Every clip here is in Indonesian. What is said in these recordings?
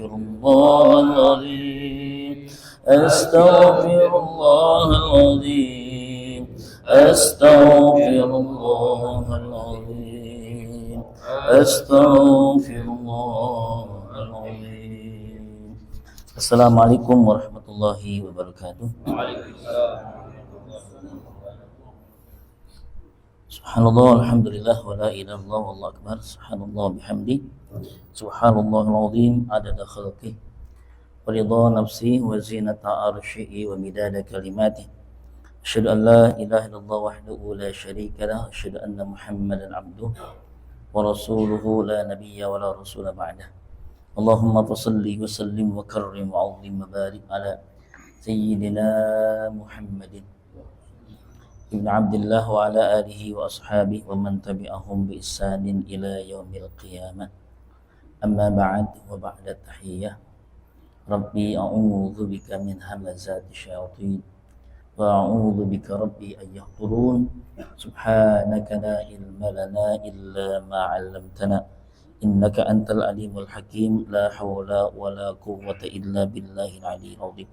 الله العظيم أستغفر الله العظيم أستغفر الله العظيم أستغفر الله العظيم. Assalamualaikum warahmatullahi wabarakatuh. Subhanallah, alhamdulillah, wa la ilaha illallah, wallahu akbar. Subhanallah bihamdi, subhanallahul azim, adada khalqih, wa ridha nafsi, wa zinata arsyihi, wa midada kalimati. Asyhadu an la ilaha illallah wahdahu la syarika lah, asyhadu anna Muhammadan abduhu wa rasuluhu la nabiyya wa la rasula ba'dah. Allahumma fasalli wa sallim wa karrim wa 'azzim wa barik ala sayyidina Muhammadin ibn Abdillah wa ala alihi wa ashabihi wa man tabi'ahum bi ihsanin ila yaumil qiyamah. Amma ba'd, wa ba'da tahiyyah. Rabbi a'udzu bika min hamazati syayatin wa a'udzu bika rabbi an yahdurun. Subhanaka la ilma lana illa ma 'allamtana innaka antal alimul hakim. La haula wa la quwwata illa billahil aliyyil azim.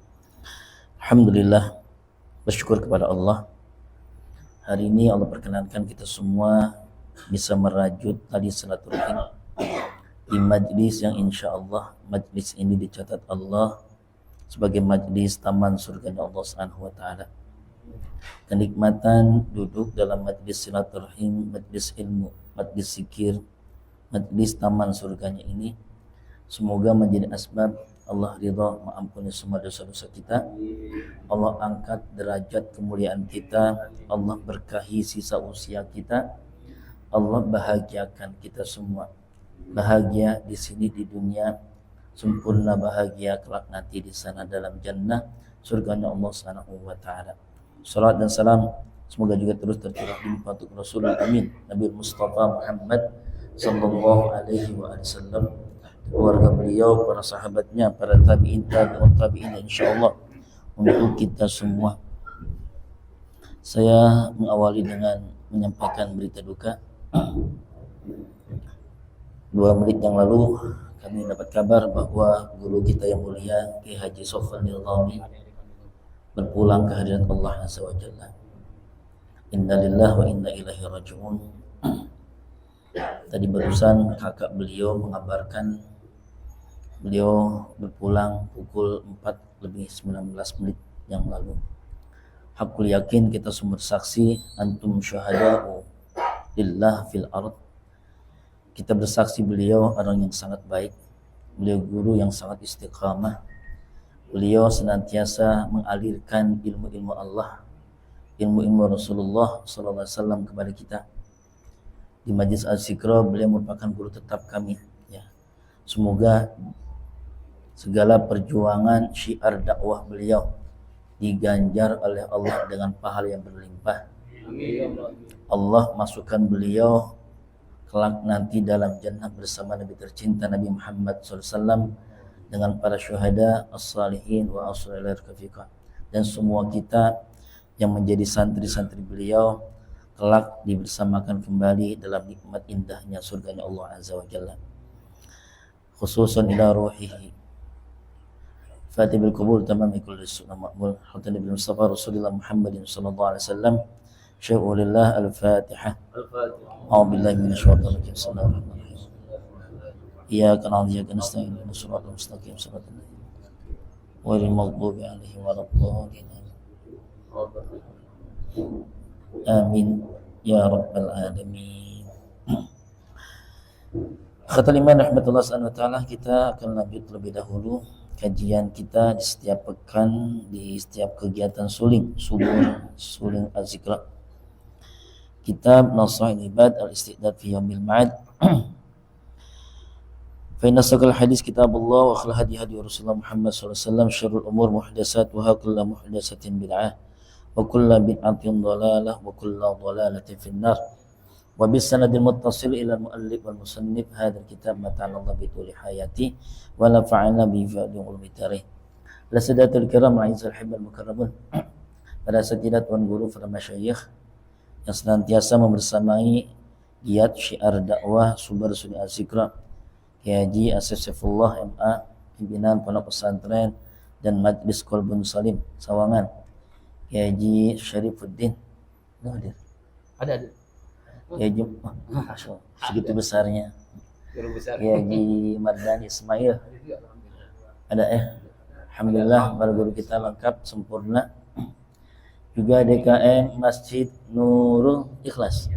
Alhamdulillah, bersyukur kepada Allah. Hari ini Allah perkenankan kita semua bisa merajut tali silaturahim di majlis yang insya Allah majlis ini dicatat Allah sebagai majlis taman surganya Allah Subhanahu wa taala. Kenikmatan duduk dalam majlis silaturahim, majlis ilmu, majlis zikir, majlis taman surganya ini semoga menjadi asbab Allah ridha, mengampuni semua dosa-dosa kita, Allah angkat derajat kemuliaan kita, Allah berkahi sisa usia kita, Allah bahagiakan kita semua. Bahagia di sini di dunia, sempurna bahagia kelak nanti di sana dalam jannah surganya Allah Subhanahu wa taala. Salat dan salam semoga juga terus tercurah limpah untuk Rasulul Amin Nabi Mustafa Muhammad sallallahu alaihi wasallam, keluarga beliau, para sahabatnya, para tabi'in, tabi'in insyaallah untuk kita semua. Saya mengawali dengan menyampaikan berita duka. 2 menit yang lalu kami dapat kabar bahwa guru kita yang mulia Ki Haji Sofwan Nizami berpulang ke hadirat Allah Azza wa Jalla. Inna lillahi wa inna ilaihi raji'un. Tadi barusan kakak beliau mengabarkan beliau berpulang pukul 4:19 yang lalu. Hakul yakin kita semua bersaksi, antum syuhada'u lillah fil ard. Kita bersaksi beliau orang yang sangat baik, beliau guru yang sangat istiqamah, beliau senantiasa mengalirkan ilmu-ilmu Allah, ilmu-ilmu Rasulullah SAW kepada kita. Di Majlis Al-Zikra beliau merupakan guru tetap kami. Ya. Semoga segala perjuangan syiar dakwah beliau diganjar oleh Allah dengan pahala yang berlimpah. Allah masukkan beliau kelak nanti dalam jannah bersama Nabi tercinta Nabi Muhammad SAW dengan para syuhada, as-salihin wa as-salihir kafiqah, dan semua kita yang menjadi santri-santri beliau kelak dibersamakan kembali dalam nikmat indahnya surganya Allah Azza wa Jalla. Khususan ila ruhihi Fatih bil qabul tamami kulli sunnah ma'mul hatta Nabi Mustafa Rasulullah Muhammadin sallallahu alaihi wasallam. Syai'u lillah al-Fatihah. A'udzu billahi minasyaitonir rajim. Bismillahirrahmanirrahim. Iyyaka na'budu wa iyyaka nasta'in. Ihdinas siratal mustaqim. Siratal ladzina ghairil maghdubi 'alaihim waladdallin. Amin ya rabbal alamin. Khatul iman rahmatullah subhanahu wa ta'ala. Kita akan lanjut lebih dahulu kajian kita di setiap pekan, di setiap kegiatan suling Az-Zikra. Kitab Nasaihul Ibad Al-Istidad fi Yaumil Ma'ad. Fa inna asdaqal hadis kitabullah wa khairul hadi hadi Rasulullah Muhammad sallallahu alaihi wasallam, syarrul umur muhdatsatuha, kullu muhdatsatin bid'ah wa kullu bid'atin dhalalah wa kullu dhalalatin finnar. Wa bis sanadil muttasil ila al-muallif wal musannif hadzal kitab mata'allallah bi tuli hayati wa nafa'ana bi fa'li ulumi tarikh. La sadatul kiram a'izzal hibbal mukarramun. Para satidat wan guru, para masyayikh yang senantiasa membersamai giat syiar dakwah Sumber Sunni Az-Zikra, Kiai Haji Asy Saifullah MA pimpinan Pondok Pesantren dan Majelis Qalbun Salim Sawangan, Kiai Haji Syarifuddin. Ada. Kiai Haji segitu besarnya. Kiai Haji Mardani Ismail. Ada Alhamdulillah, para guru kita lengkap sempurna. Juga DKM Masjid Nurul Ikhlas.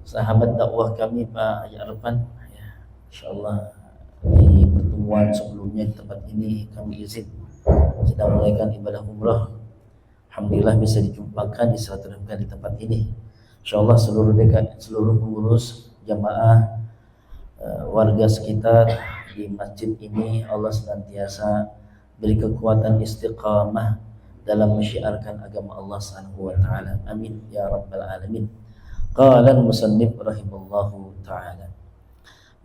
Sahabat dakwah kami Pak Haji Arfan, ya, insyaallah di pertemuan sebelumnya di tempat ini kami izin sedang menunaikan ibadah umrah. Alhamdulillah bisa dijumpakan, diserahkan di tempat ini. Insyaallah seluruh pengurus jamaah warga sekitar di masjid ini Allah senantiasa beri kekuatan istiqamah dalam mensyiarkan agama Allah Subhanahu wa taala. Amin ya rabbal alamin. Qala al-musannif rahimallahu taala.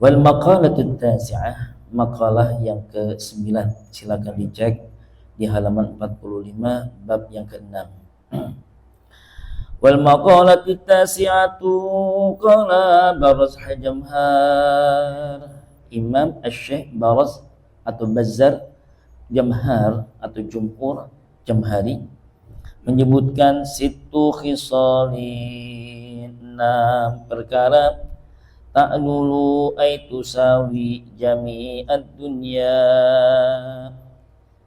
Wal maqalatu tasi'ah, makalah yang ke-9, silakan dicek di halaman 45 bab yang ke-6. Wal maqalatu tasi'atu qala Baraz Jamhar, Imam Asy-Syaikh Baraz atau Bazzar Jamhar atau Jumhur Jamhari menyebutkan situ khisalin, 6 perkara ta'lulu ay tusawi jami'ad dunya,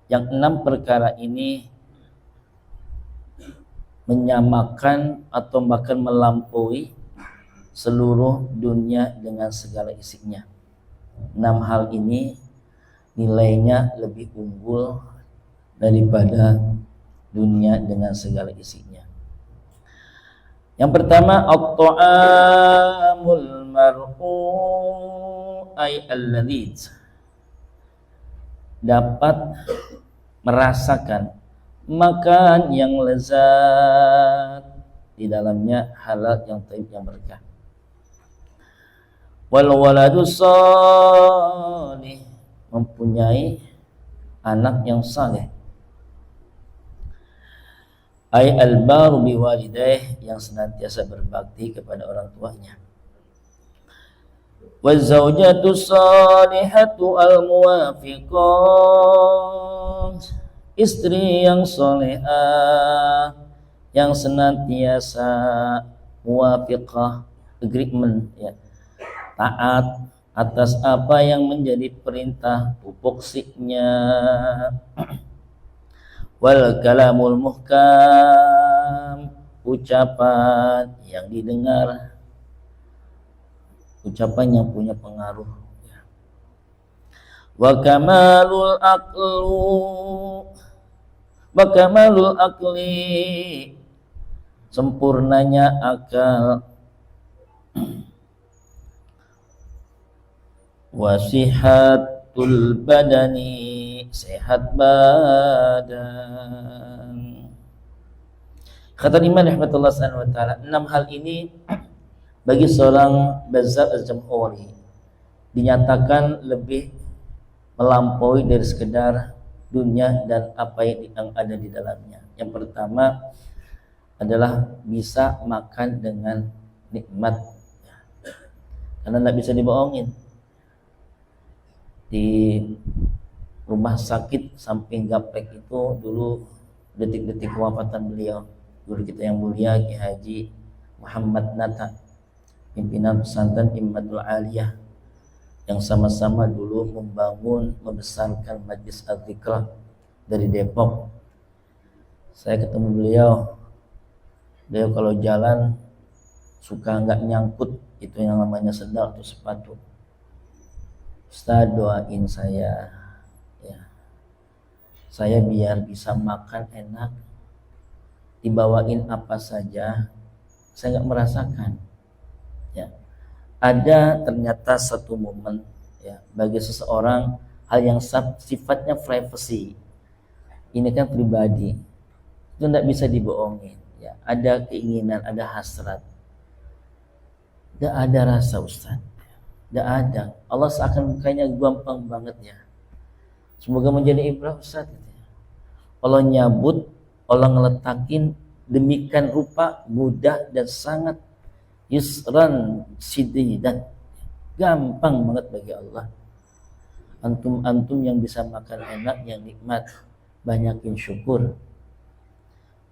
yang 6 perkara ini menyamakan atau bahkan melampaui seluruh dunia dengan segala isinya. 6 hal ini nilainya lebih unggul daripada dunia dengan segala isinya. Yang pertama, at-ta'amul mar'u ay al-ladid, dapat merasakan makan yang lezat, di dalamnya halal yang thayyib yang berkah. Wal waladu shalih, mempunyai anak yang saleh. Ay al-baru biwalidayh, yang senantiasa berbakti kepada orang tuanya. Wa zaujatu salihatu al-muwafiqah, istri yang salehah yang senantiasa muwafiqah, agreement, ya, taat atas apa yang menjadi perintah tupoksinya. Wal kalamul muhkam, ucapan yang didengar, ucapan yang punya pengaruh. Wa kamalul aqli, sempurnanya akal. Wasihatul badani, sehat badan. Kata Imam rahmatullah subhanahu wa ta'ala, 6 hal ini bagi seorang Bazzar al-Jamhuri dinyatakan lebih melampaui dari sekedar dunia dan apa yang ada di dalamnya. Yang pertama adalah bisa makan dengan nikmat, karena tidak bisa dibohongin. Di rumah sakit samping Gaplek itu dulu detik-detik kewafatan beliau, guru kita yang mulia Kiai Haji Muhammad Nata, pimpinan pesantren Immadul Aliyah, yang sama-sama dulu membesarkan Majlis Al-Zikrah dari Depok. Saya ketemu beliau kalau jalan suka nggak nyangkut itu yang namanya sendal atau sepatu. Ustaz, doain saya, ya, saya biar bisa makan enak, dibawain apa saja, saya nggak merasakan. Ya, ada ternyata satu momen, ya, bagi seseorang hal yang sifatnya privacy, ini kan pribadi, itu tidak bisa dibohongin. Ya, ada keinginan, ada hasrat, tidak ada rasa, Ustaz. Tidak ada. Allah seakan kayaknya gampang banget, ya. Semoga menjadi ibrah, Ustaz. Allah nyabut, Allah ngeletakin demikian rupa mudah dan sangat yusran sididan, gampang banget bagi Allah. Antum yang bisa makan enak, yang nikmat, banyakin syukur.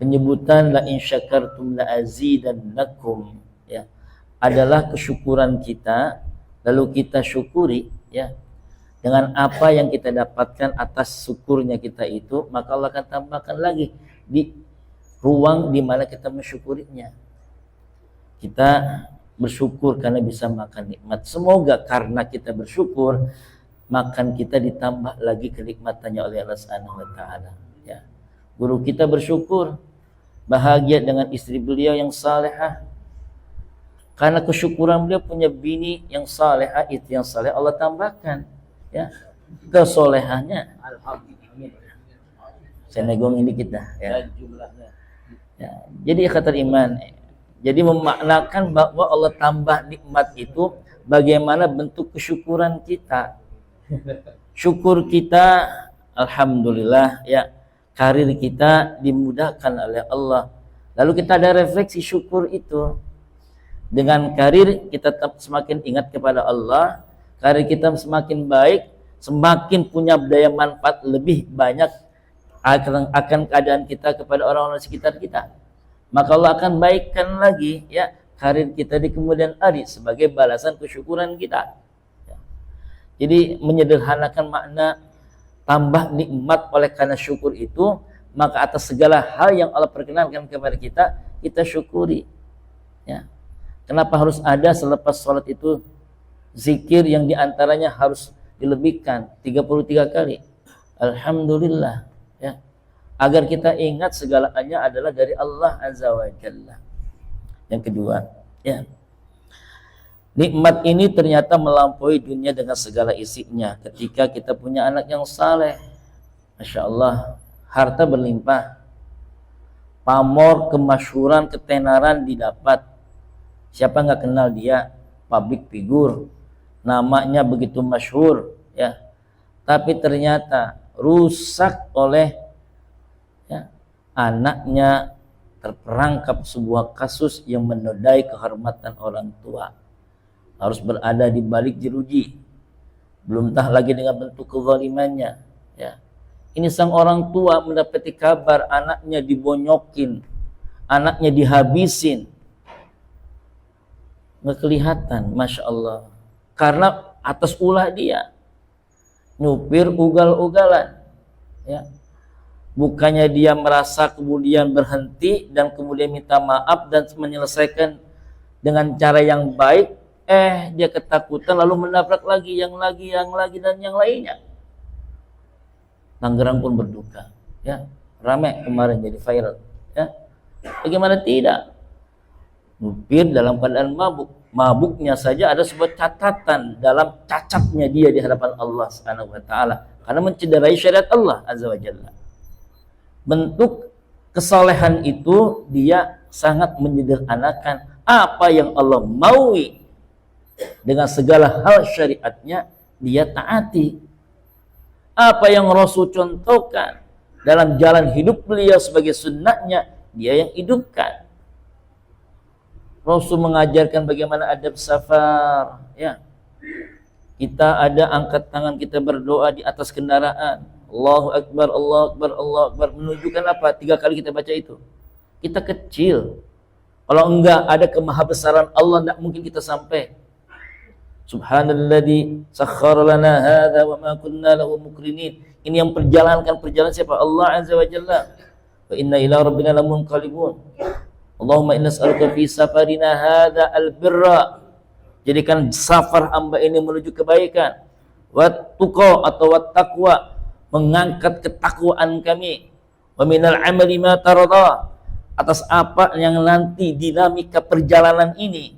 Penyebutan la in syakartum la azidannakum, ya, adalah kesyukuran kita, lalu kita syukuri, ya, dengan apa yang kita dapatkan atas syukurnya kita itu, maka Allah akan tambahkan lagi di ruang di mana kita mensyukurinya. Kita bersyukur karena bisa makan nikmat. Semoga karena kita bersyukur, makan kita ditambah lagi kenikmatannya oleh Allah Subhanahu wa taala, ya. Guru kita bersyukur bahagia dengan istri beliau yang salehah. Karena kesyukuran beliau punya bini yang salehah, itu yang saleh Allah tambahkan, ya, kesolehannya. Alhamdulillah. Saya negongin dikit dah, ya. Ya, jadi kata iman. Jadi memaknakan bahwa Allah tambah nikmat itu bagaimana bentuk kesyukuran kita. Syukur kita, alhamdulillah, ya, karir kita dimudahkan oleh Allah. Lalu kita ada refleksi syukur itu. Dengan karir kita tetap semakin ingat kepada Allah, karir kita semakin baik, semakin punya daya manfaat lebih banyak akan keadaan kita kepada orang-orang sekitar kita. Maka Allah akan baikkan lagi, ya, karir kita di kemudian hari sebagai balasan kesyukuran kita. Ya. Jadi menyederhanakan makna tambah nikmat oleh karena syukur itu, maka atas segala hal yang Allah perkenankan kepada kita, kita syukuri, ya. Kenapa harus ada selepas sholat itu zikir yang diantaranya harus dilebihkan 33 kali, alhamdulillah, ya, agar kita ingat segalanya adalah dari Allah Azza wa Jalla. Yang kedua, ya, nikmat ini ternyata melampaui dunia dengan segala isinya. Ketika kita punya anak yang saleh, Masya Allah, harta berlimpah, pamor, kemasyhuran, ketenaran didapat. Siapa nggak kenal dia? Public figure, namanya begitu masyhur, ya. Tapi ternyata rusak oleh, ya, anaknya terperangkap sebuah kasus yang menodai kehormatan orang tua. Harus berada di balik jeruji. Belum tah lagi dengan bentuk kezalimannya, ya. Ini sang orang tua mendapati kabar anaknya dibonyokin, anaknya dihabisin. Nggak kelihatan, Masya Allah. Karena atas ulah dia. Nyupir ugal-ugalan, ya. Bukannya dia merasa kemudian berhenti dan kemudian minta maaf dan menyelesaikan dengan cara yang baik, dia ketakutan lalu menabrak lagi, yang lagi dan yang lainnya. Tangerang pun berduka, ya. Ramai kemarin jadi viral, ya. Bagaimana tidak? Nyupir dalam keadaan mabuk. Mabuknya saja ada sebuah catatan dalam cacatnya dia di hadapan Allah Subhanahu wa taala karena mencederai syariat Allah Azza wa Jalla. Bentuk kesalehan itu dia sangat menyederhanakan apa yang Allah maui dengan segala hal syariatnya, dia taati. Apa yang Rasul contohkan dalam jalan hidup beliau sebagai sunnahnya, dia yang hidupkan. Rasul mengajarkan bagaimana adab safar, ya. Kita ada angkat tangan, kita berdoa di atas kendaraan. Allahu Akbar, Allahu Akbar, Allahu Akbar. Menunjukkan apa? 3 kali kita baca itu. Kita kecil. Kalau enggak ada kemahabesaran Allah, enggak mungkin kita sampai. Subhanalladzi sakhkhara lana hadza wa ma kunna lahu muqrinin. Ini yang perjalanan siapa? Allah Azza wa Jalla. Wa inna ila rabbina lamunqalibun. Allahumma inna nas'aluka fi safarina hadza albirra. Jadikan safar hamba ini menuju kebaikan. Wat tuqa atau wat taqwa, mengangkat ketakwaan kami. Wa minal amali ma tarada, atas apa yang nanti dinamika perjalanan ini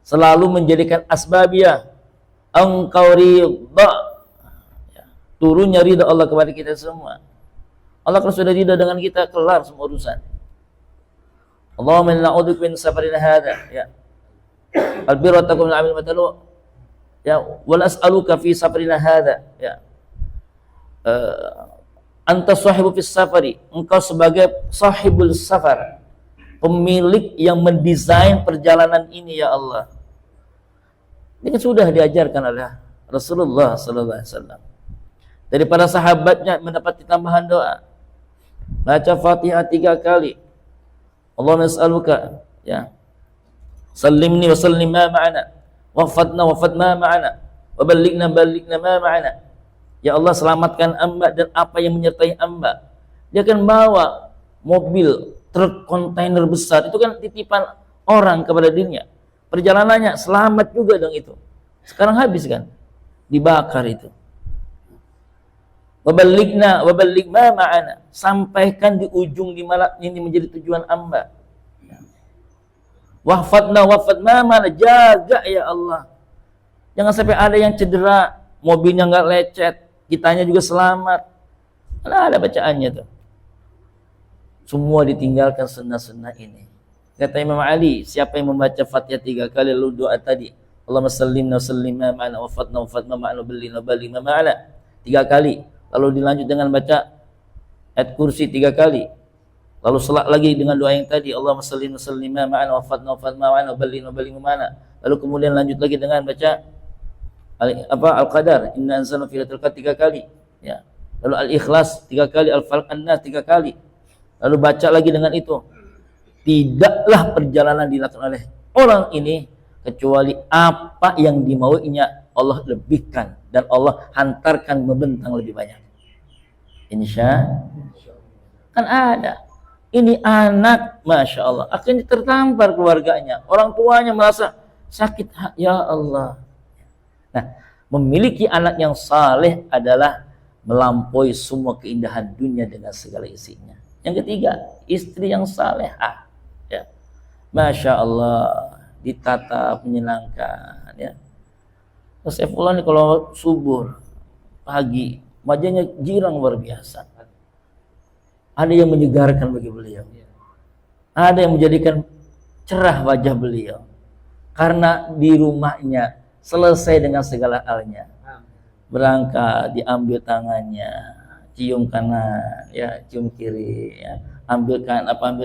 selalu menjadikan asbabiyah engkau ridha, turunnya ridha Allah kepada kita semua. Allah kalau sudah ridha dengan kita, kelar semua urusan. Allahumma inna na'udzubika min safarina hadza, ya. Albirra takum min amil matalu, ya, wal as'aluka fi safarina hadza, ya. Anta sahibu fis safari, engkau sebagai sahibul safar, pemilik yang mendesain perjalanan ini, ya Allah. Ini kan sudah diajarkan oleh Rasulullah sallallahu alaihi wasallam. Dari para sahabatnya mendapat tambahan doa. Baca Fatihah 3 kali. Allahumma nas'aluka ya. Sallimni wa sallim ma ma'ana. Wafadna wafad ma ma'ana. Wa ballighna ma ma'ana. Ya Allah, selamatkan hamba dan apa yang menyertai hamba. Dia akan bawa mobil, truk, kontainer besar. Itu kan titipan orang kepada dirinya. Perjalanannya selamat juga dong itu. Sekarang habis kan? Dibakar itu. Wa balligh ma ma'ana. Sampaikan di ujung di mana ini menjadi tujuan hamba. Wafad ma ma'ana. Jaga ya Allah. Jangan sampai ada yang cedera, mobilnya nggak lecet, kitanya juga selamat. Mana ada bacaannya tuh. Semua ditinggalkan sunnah-sunnah ini. Kata Imam Ali, siapa yang membaca Fatihah 3 kali lalu doa tadi, Allahumma sallimna wa sallim ma ma'ana wafadna wafad ma ma'ana balli ma ma'ana 3 kali. Lalu dilanjut dengan baca ayat kursi 3 kali. Lalu selak lagi dengan doa yang tadi, Allahumma sallimna wa sallim ma ma'ana wafadna wafad ma ma'ana balli ma ma'ana. Lalu kemudian lanjut lagi dengan baca Al-Qadar, inna anzalna fi lailatul qadr 3 kali, ya. Lalu Al-Ikhlas 3 kali, Al-Falaq An-Nas 3 kali. Lalu baca lagi dengan itu. Tidaklah perjalanan dilakukan oleh orang ini kecuali apa yang dimauinya Allah lebihkan dan Allah hantarkan membentang lebih banyak. Insya kan ada. Ini anak, masya Allah, akhirnya tertampar keluarganya, orang tuanya merasa sakit, ya Allah. Nah, memiliki anak yang saleh adalah melampaui semua keindahan dunia dengan segala isinya. Yang ketiga, istri yang salehah, ya, masya Allah, ditata menyenangkan, ya. Saifullah ini kalau subuh pagi wajahnya girang luar biasa. Ada yang menyegarkan bagi beliau, ada yang menjadikan cerah wajah beliau karena di rumahnya selesai dengan segala halnya. Berangkat, diambil tangannya, cium kanan, ya, cium kiri, ya, ambil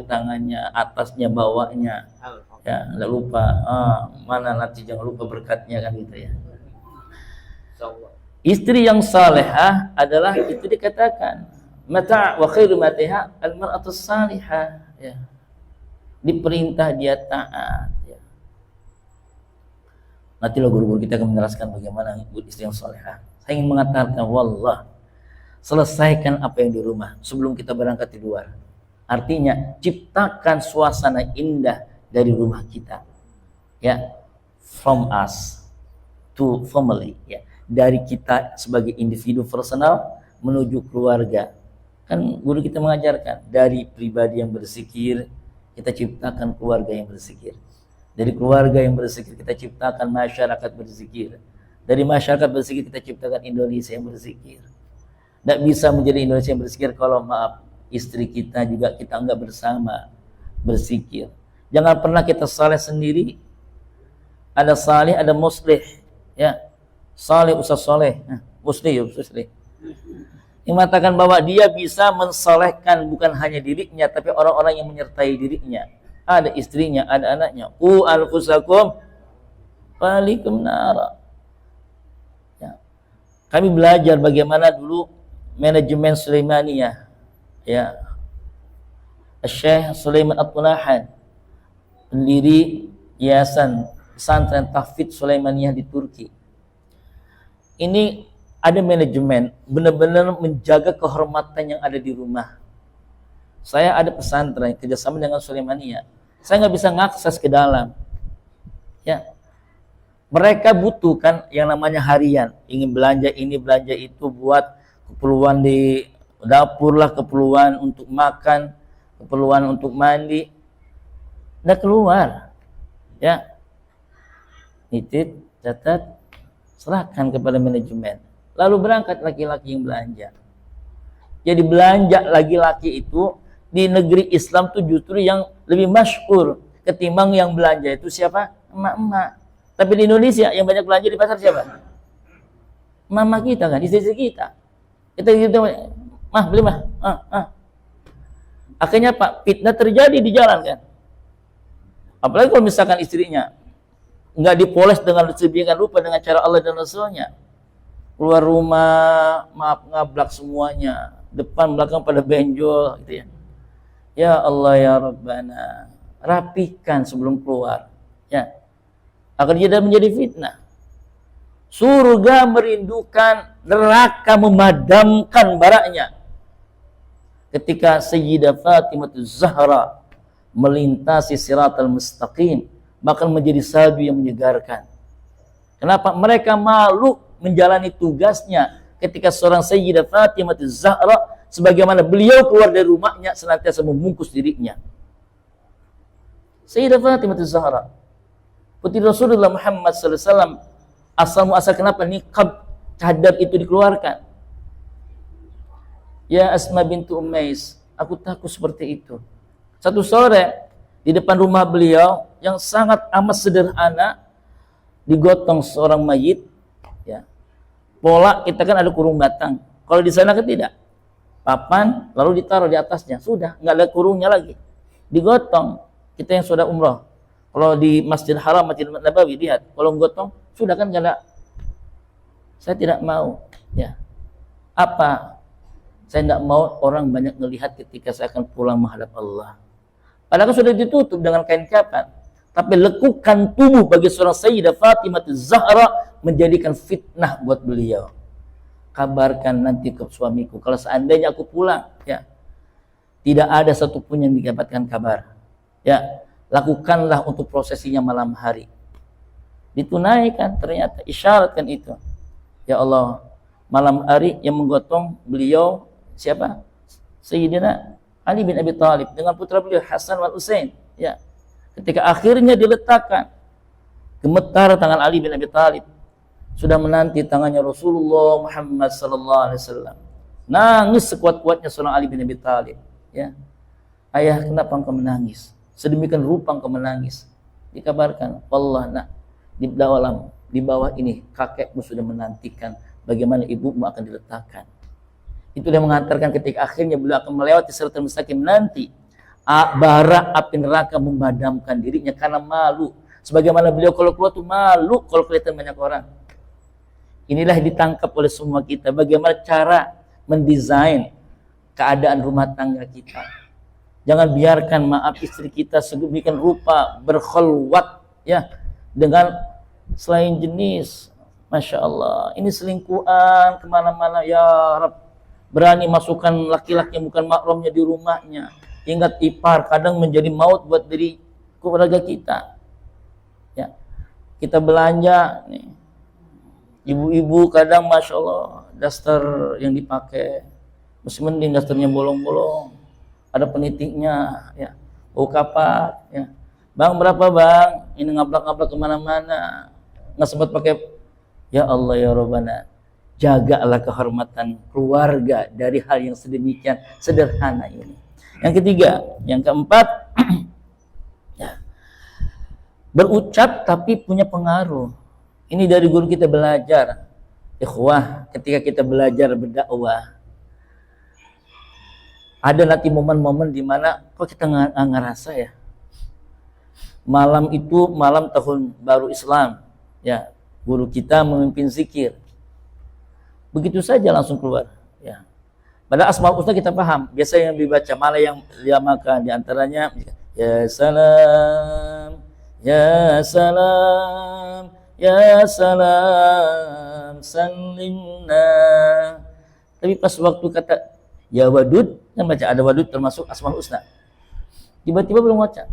tangannya, atasnya, bawahnya, ya, nggak lupa, mana nanti jangan lupa berkatnya kan gitu ya. Istri yang salehah adalah itu dikatakan mata' wa khairu matiha al-mar'atus salihah, ya. Diperintah dia taat. Nantilah guru-guru kita akan menjelaskan bagaimana istri yang salehah. Saya ingin mengatakan, wallah, selesaikan apa yang di rumah sebelum kita berangkat di luar. Artinya, ciptakan suasana indah dari rumah kita. Ya, from us to family. Ya, dari kita sebagai individu personal menuju keluarga. Kan guru kita mengajarkan, dari pribadi yang berzikir, kita ciptakan keluarga yang berzikir. Dari keluarga yang berzikir kita ciptakan masyarakat berzikir. Dari masyarakat berzikir kita ciptakan Indonesia yang berzikir. Tidak bisa menjadi Indonesia yang berzikir kalau maaf istri kita juga kita enggak bersama berzikir. Jangan pernah kita saleh sendiri. Ada saleh, ada muslih, ya. Saleh ustaz saleh, muslih muslih. Yang mengatakan bahwa dia bisa mensalehkan bukan hanya dirinya tapi orang-orang yang menyertai dirinya. Ada istrinya, ada anaknya. Qu anfusakum walikum nara. Ya. Kami belajar bagaimana dulu manajemen Sulaimaniyah. Ya. Syekh Sulaiman At-Tunahan, pendiri Yayasan Pesantren Tahfidz Sulaimaniyah di Turki. Ini ada manajemen, benar-benar menjaga kehormatan yang ada di rumah. Saya ada pesantren kerjasama dengan Sulaimaniyah. Saya nggak bisa ngakses ke dalam. Ya, mereka butuhkan yang namanya harian, ingin belanja ini belanja itu buat keperluan di dapur lah, keperluan untuk makan, keperluan untuk mandi, udah keluar, ya, nitip, catat, serahkan kepada manajemen, lalu berangkat laki-laki yang belanja. Jadi belanja laki-laki itu di negeri Islam tuh justru yang lebih masyhur ketimbang yang belanja itu siapa? Emak-emak. Tapi di Indonesia yang banyak belanja di pasar siapa? Mama kita kan, istri kita. Kita gitu, mah beli mah. Akhirnya Pak, fitnah terjadi di jalan kan. Apalagi kalau misalkan istrinya nggak dipoles dengan sedemikian rupa dengan cara Allah dan Rasulnya. Keluar rumah, maaf ngablak semuanya, depan belakang pada benjol gitu ya. Ya Allah ya Rabbana, rapikan sebelum keluar. Ya, akan tidak menjadi fitnah. Surga merindukan, neraka memadamkan baraknya. Ketika Sayyidah Fatimah Zahra melintasi siratal mustaqim, bahkan menjadi salju yang menyegarkan. Kenapa? Mereka malu menjalani tugasnya ketika seorang Sayyidah Fatimah Zahra, sebagaimana beliau keluar dari rumahnya senantiasa membungkus dirinya. Sayyidah Fatimah Zahra, putri Rasulullah Muhammad SAW, asal muasal kenapa niqab cadar itu dikeluarkan? Ya Asma bintu Ummais, aku takut seperti itu. Satu sore di depan rumah beliau yang sangat amat sederhana, digotong seorang mayit. Ya, pola kita kan ada kurung batang. Kalau di sana kan tidak, papan lalu ditaruh di atasnya, sudah nggak ada kurungnya lagi, digotong. Kita yang sudah umroh, kalau di Masjid Haram, Masjid Nabawi, lihat kalau gotong sudah kan nggak ada. Saya tidak mau. Ya, apa? Saya tidak mau orang banyak melihat ketika saya akan pulang menghadap Allah. Padahal sudah ditutup dengan kain kapan. Tapi lekukan tubuh bagi seorang Sayyidah Fatimah Zahra menjadikan fitnah buat beliau. Kabarkan nanti ke suamiku kalau seandainya aku pulang, ya, tidak ada satupun yang didapatkan kabar. Ya, lakukanlah untuk prosesinya malam hari. Ditunaikan, ternyata isyaratkan itu. Ya Allah, malam hari yang menggotong beliau siapa? Sayyidina Ali bin Abi Thalib dengan putra beliau Hasan wal Husain. Ya, ketika akhirnya diletakkan, gemetar tangan Ali bin Abi Thalib. Sudah menanti tangannya Rasulullah Muhammad sallallahu alaihi wasallam. Nangis sekuat-kuatnya seorang Ali bin Abi Thalib. Ya, ayah, kenapa engkau menangis? Sedemikian rupa engkau menangis. Dikabarkan, Allah, nak, di bawah ini kakekmu sudah menantikan bagaimana ibumu akan diletakkan. Itu yang mengantarkan ketika akhirnya beliau akan melewati siratal mustaqim nanti, bara api neraka memadamkan dirinya karena malu. Sebagaimana beliau kalau keluar tuh malu kalau kelihatan banyak orang. Inilah yang ditangkap oleh semua kita, bagaimana cara mendesain keadaan rumah tangga kita. Jangan biarkan, maaf, istri kita sedemikian rupa berkhulwat ya dengan selain jenis. Masya Allah, ini selingkuhan kemana-mana. Ya Rabb, berani masukkan laki-laki yang bukan mahramnya di rumahnya. Ingat, ipar kadang menjadi maut buat diri keluarga kita. Ya, kita belanja nih, ibu-ibu kadang Masya Allah daster yang dipakai masih mending dasternya bolong-bolong, ada penitiknya, ya, bau kapak, ya. Bang, berapa bang? Ini ngablak-ngablak kemana-mana, nggak sempat pakai. Ya Allah ya Rabbana, jagalah kehormatan keluarga dari hal yang sedemikian sederhana ini. Yang ketiga, yang keempat, ya, berucap tapi punya pengaruh. Ini dari guru kita belajar, ikhwah, ketika kita belajar berdakwah, ada nanti momen-momen di mana kok kita nggak ngerasa ya, malam itu malam tahun baru Islam, ya, guru kita memimpin zikir, begitu saja langsung keluar, ya. Pada Asmaul Husna kita paham, biasa yang dibaca malah yang diamalkan diantaranya ya salam, ya salam, ya salam, salimna. Tapi pas waktu kata ya wadud, kan baca ada wadud termasuk Asmaul Husna. Tiba-tiba belum baca.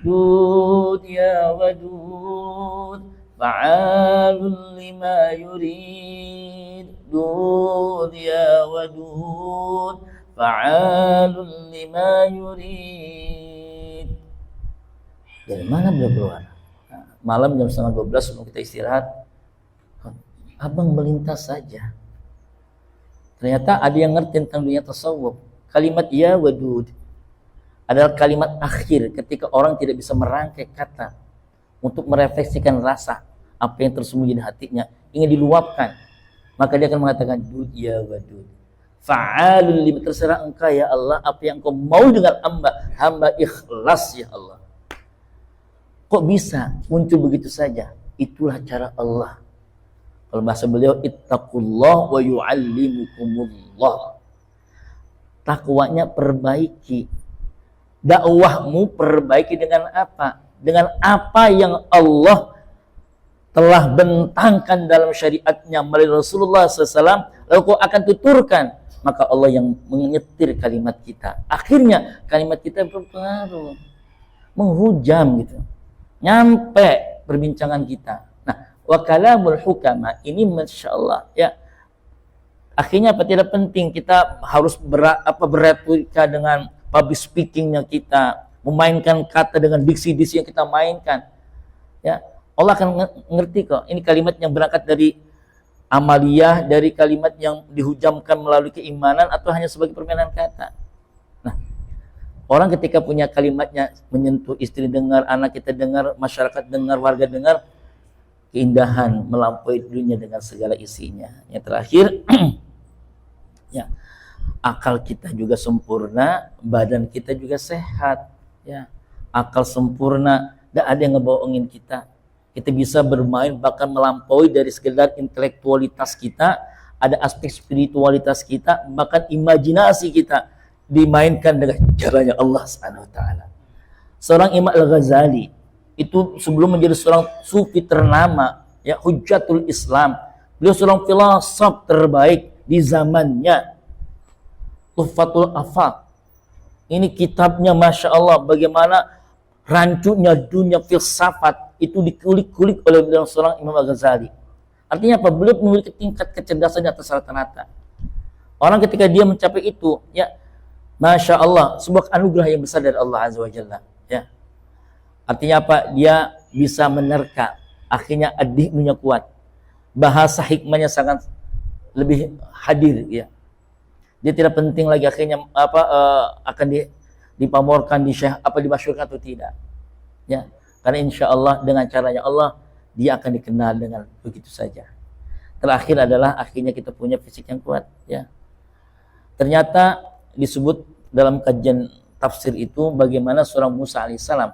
Dud ya wadud, fa'alul lima yurid. Dud ya wadud, fa'alul lima yurid. Dari mana beliau keluar? Malam jam 11:30 sebelum kita istirahat, abang melintas saja. Ternyata ada yang ngerti tentang dunia tasawuf. Kalimat ya wadud adalah kalimat akhir ketika orang tidak bisa merangkai kata untuk merefleksikan rasa apa yang tersembunyi di hatinya, ingin diluapkan. Maka dia akan mengatakan dud ya wadud, fa'alul lima, terserah engkau ya Allah, apa yang engkau mau dengan hamba ikhlas ya Allah. Kok bisa muncul begitu saja? Itulah cara Allah. Kalau bahasa beliau, ittaqullah wa yu'allimukumullah. Takwanya perbaiki. Dakwahmu perbaiki dengan apa? Dengan apa yang Allah telah bentangkan dalam syariatnya melalui Rasulullah SAW, lalu kau akan tuturkan. Maka Allah yang menyetir kalimat kita. Akhirnya kalimat kita berpengaruh, menghujam gitu, nyampe perbincangan kita. Nah, wa kalamul hukama ini masya Allah ya. Akhirnya apa, tidak penting kita harus beretorika dengan public speakingnya kita, memainkan kata dengan diksi-diksi yang kita mainkan. Ya, Allah akan ngerti kok. Ini kalimat yang berangkat dari amaliyah, dari kalimat yang dihujamkan melalui keimanan, atau hanya sebagai permainan kata. Nah, orang ketika punya kalimatnya menyentuh istri dengar, anak kita dengar, masyarakat dengar, warga dengar, keindahan melampaui dunia dengan segala isinya. Yang terakhir, ya, akal kita juga sempurna, badan kita juga sehat. Ya, akal sempurna, tidak ada yang ngebohongin kita. Kita bisa bermain bahkan melampaui dari sekedar intelektualitas kita, ada aspek spiritualitas kita, bahkan imajinasi kita dimainkan dengan caranya Allah Subhanahu wa taala. Seorang Imam Al-Ghazali itu sebelum menjadi seorang sufi ternama, ya, Hujjatul Islam, beliau seorang filsuf terbaik di zamannya. Tuhfatul Afaq. Ini kitabnya masya Allah, bagaimana rancunya dunia filsafat itu dikulik-kulik oleh beliau seorang Imam Al-Ghazali. Artinya apa? Beliau memiliki tingkat kecerdasan atas rata-rata. Orang ketika dia mencapai itu, ya, masya Allah, sebuah anugerah yang besar dari Allah Azza wa Jalla. Ya. Artinya apa? Dia bisa menerka. Akhirnya adiknya kuat. Bahasa hikmahnya sangat lebih hadir. Ya. Dia tidak penting lagi akhirnya akan dipamorkan, dimasyhurkan atau tidak. Ya. Karena insya Allah dengan caranya Allah, dia akan dikenal dengan begitu saja. Terakhir adalah akhirnya kita punya fisik yang kuat. Ya. Ternyata disebut dalam kajian tafsir itu bagaimana seorang Musa alaihissalam,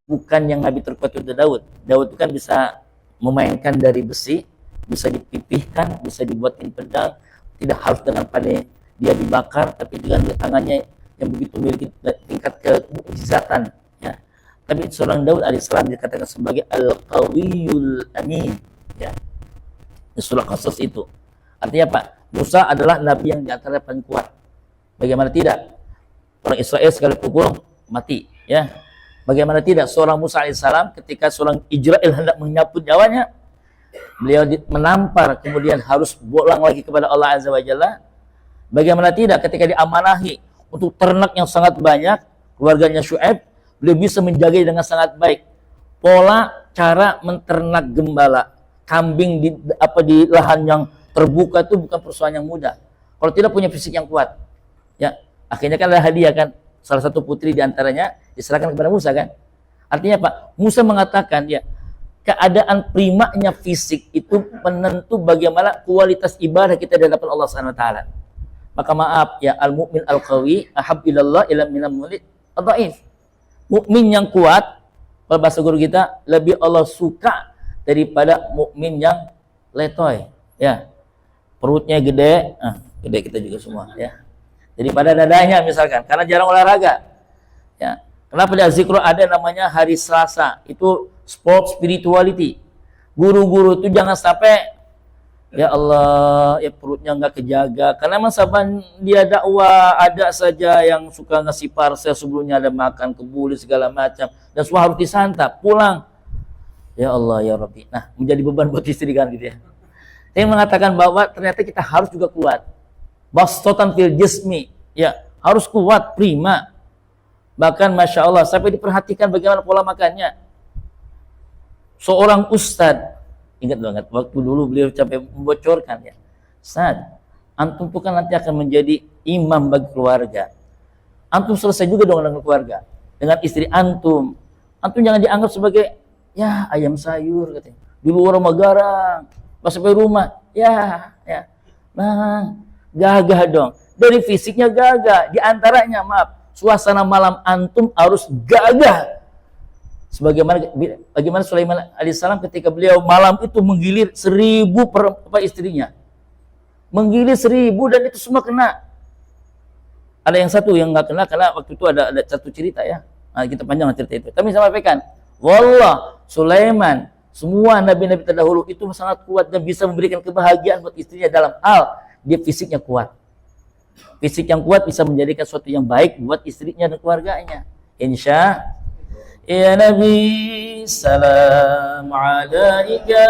bukan yang Nabi terkuat itu Daud. Daud itu kan bisa memainkan dari besi, bisa dipipihkan, bisa dibuatin pedang, tidak harus dengan pada dia dibakar, tapi dengan tangannya yang begitu memiliki tingkat kemukjizatan. Ya. Tapi seorang Daud alaihissalam dikatakan sebagai Al-Qawiyul Amin. Ya. Di surah Qasas itu. Artinya apa? Musa adalah nabi yang diantara paling kuat. Bagaimana tidak? Orang Israel sekali pukul mati. Ya. Bagaimana tidak? Seorang Musa alaihissalam ketika seorang Israel hendak menyapu nyawanya, beliau menampar, kemudian harus pulang lagi kepada Allah Azza wa Jalla. Bagaimana tidak ketika diamanahi untuk ternak yang sangat banyak, keluarganya Syuaib, beliau bisa menjaga dengan sangat baik. Pola cara menternak gembala kambing di lahan yang terbuka itu bukan persoalan yang mudah. Kalau tidak punya fisik yang kuat, ya akhirnya kan ada hadiah kan, salah satu putri diantaranya diserahkan kepada Musa kan. Artinya apa? Musa mengatakan ya keadaan primanya fisik itu penentu bagaimana kualitas ibadah kita di hadapan Allah Subhanahu wa taala. Maka maaf ya, al-mu'min al-qawi ahab ilallah ila minal mulid ad-dhaif. Mukmin yang kuat, kalau bahasa guru kita, lebih Allah suka daripada mukmin yang letoy, ya. Perutnya gede, gede kita juga semua, ya. Daripada dadanya misalkan, karena jarang olahraga. Ya. Kenapa di Al-Zikru ada namanya hari Selasa? Itu sport spirituality. Guru-guru itu jangan sampai ya Allah, ya perutnya nggak kejaga. Karena emang saban dia dakwah ada saja yang suka ngasih parsel sebelumnya ada makan kebuli segala macam dan semua harus disantap. Pulang, ya Allah ya Rabbi. Nah, menjadi beban buat istri kan gitu ya. Saya mengatakan bahwa ternyata kita harus juga kuat. Bastotan fil jismi, ya harus kuat, prima. Bahkan masya Allah sampai diperhatikan bagaimana pola makannya. Seorang ustadz, ingat banget, waktu dulu beliau sampai membocorkan ya, Ustaz, antum tuh kan nanti akan menjadi imam bagi keluarga. Antum selesai juga dong dengan keluarga, dengan istri antum. Antum jangan dianggap sebagai ya ayam sayur katanya. Di luar rumah garang, pas sampai rumah, ya, bang, gagah dong. Dari fisiknya gagah, di antaranya maaf, suasana malam antum harus gagah. Bagaimana Sulaiman alaihissalam ketika beliau malam itu menggilir 1000 istrinya. Menggilir 1000 dan itu semua kena. Ada yang satu yang nggak kena karena waktu itu ada satu cerita ya. Nah, kita panjang cerita itu. Tapi saya sampaikan, wallah Sulaiman, semua nabi-nabi terdahulu itu sangat kuat dan bisa memberikan kebahagiaan buat istrinya dalam hal dia fisiknya kuat. Fisik yang kuat bisa menjadikan sesuatu yang baik buat istrinya dan keluarganya. Insya ya Nabi salam alaika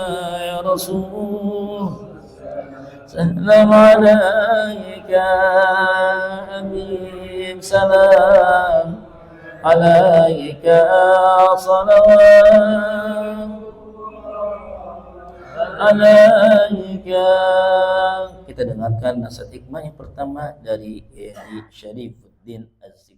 ya Rasul salam alaika Habib salam alaika salawat alaika. Kita dengarkan nasihat hikmah yang pertama dari Syarifuddin Az